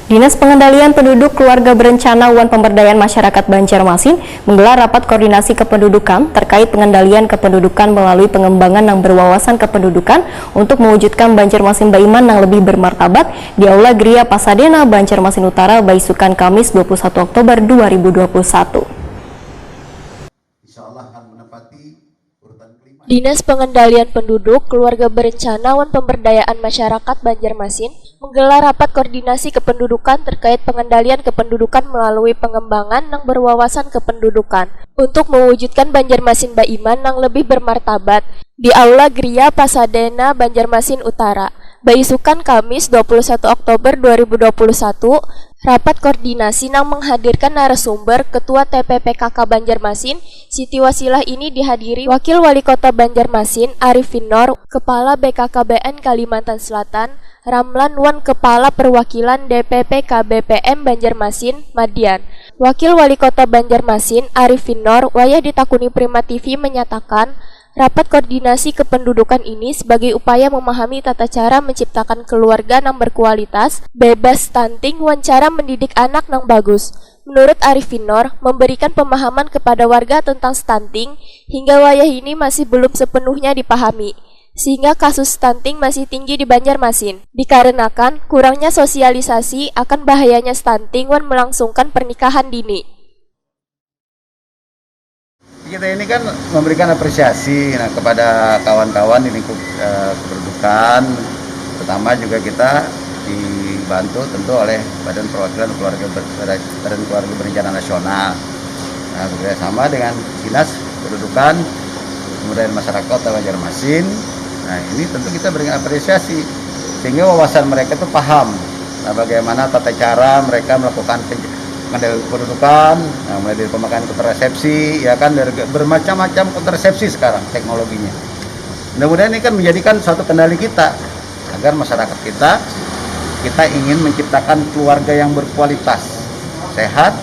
Dinas Pengendalian Penduduk Keluarga Berencana Wan Pemberdayaan Masyarakat Banjarmasin menggelar rapat koordinasi kependudukan terkait pengendalian kependudukan melalui pengembangan yang berwawasan kependudukan untuk mewujudkan Banjarmasin Baiman yang lebih bermartabat di Aula Gria Pasadena, Banjarmasin Utara, Baisukan, Kamis 21 Oktober 2021. Dinas Pengendalian Penduduk Keluarga Berencana Wan Pemberdayaan Masyarakat Banjarmasin menggelar rapat koordinasi kependudukan terkait pengendalian kependudukan melalui pengembangan yang berwawasan kependudukan untuk mewujudkan Banjarmasin Baiman yang lebih bermartabat di Aula Gria Pasadena, Banjarmasin Utara, Baisukan, Kamis 21 Oktober 2021. Rapat koordinasi yang menghadirkan narasumber Ketua TPPKK Banjarmasin, Siti Wasilah ini dihadiri Wakil Wali Kota Banjarmasin, Arifin Nur, Kepala BKKBN Kalimantan Selatan, Ramlan Wan, Kepala Perwakilan DPP KBPM Banjarmasin, Madian. Wakil Wali Kota Banjarmasin, Arifin Nur, wayah ditakuni Prima TV menyatakan, rapat koordinasi kependudukan ini sebagai upaya memahami tata cara menciptakan keluarga yang berkualitas, bebas stunting, wan cara mendidik anak yang bagus. Menurut Arifin Nur, memberikan pemahaman kepada warga tentang stunting hingga wayah ini masih belum sepenuhnya dipahami, sehingga kasus stunting masih tinggi di Banjarmasin. Dikarenakan kurangnya sosialisasi akan bahayanya stunting wan melangsungkan pernikahan dini. Kita ini kan memberikan apresiasi kepada kawan-kawan di lingkup kependudukan, terutama juga kita dibantu tentu oleh Badan Perwakilan Badan Keluarga Berencana Nasional. Nah, bekerjasama dengan Dinas Kependudukan Kemudian Masyarakat Kota Banjarmasin. Nah, ini tentu kita berikan apresiasi sehingga wawasan mereka itu paham. Nah, bagaimana tata cara mereka melakukan pengendalian kependudukan, mulai dari pemakaian kontrasepsi, ya kan, dari bermacam-macam kontrasepsi sekarang teknologinya. Mudah-mudahan ini kan menjadikan suatu kendali kita agar masyarakat kita ingin menciptakan keluarga yang berkualitas, sehat,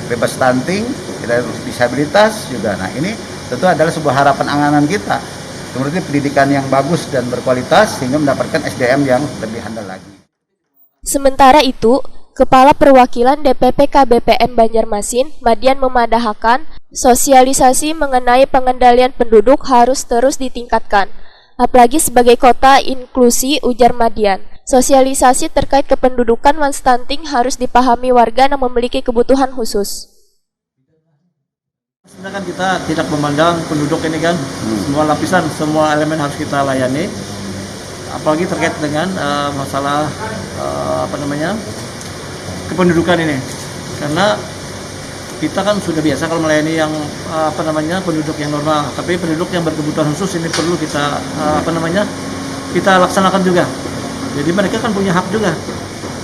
bebas stunting, tidak disabilitas juga. Nah, ini tentu adalah sebuah harapan angan-angan kita. Kemudian pendidikan yang bagus dan berkualitas sehingga mendapatkan SDM yang lebih handal lagi. Sementara itu, Kepala Perwakilan DPP KBPM Banjarmasin, Madian, memadahkan sosialisasi mengenai pengendalian penduduk harus terus ditingkatkan. Apalagi sebagai kota inklusi, ujar Madian. Sosialisasi terkait kependudukan wan stunting harus dipahami warga yang memiliki kebutuhan khusus. Sebenarnya kan kita tidak memandang penduduk ini kan, semua lapisan, semua elemen harus kita layani. Apalagi terkait dengan masalah kependudukan ini, karena kita kan sudah biasa kalau melayani yang penduduk yang normal, tapi penduduk yang berkebutuhan khusus ini perlu kita kita laksanakan juga. Jadi mereka kan punya hak juga,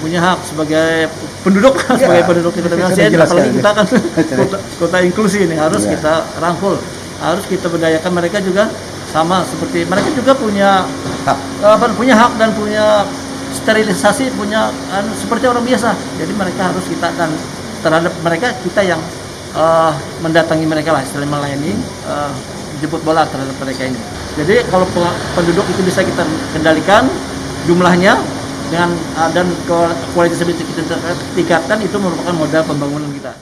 punya hak sebagai penduduk, sebagai penduduk Indonesia. Apalagi kita kan kota inklusi ini harus kita rangkul, harus kita berdayakan mereka juga sama seperti mereka juga punya hak dan punya sterilisasi, punya seperti orang biasa. Jadi mereka harus kita akan terhadap mereka, kita yang mendatangi mereka lah, istilahnya melayani, jemput bola terhadap mereka ini. Jadi kalau penduduk itu bisa kita kendalikan jumlahnya dengan dan kualitas kita tingkatkan, itu merupakan modal pembangunan kita.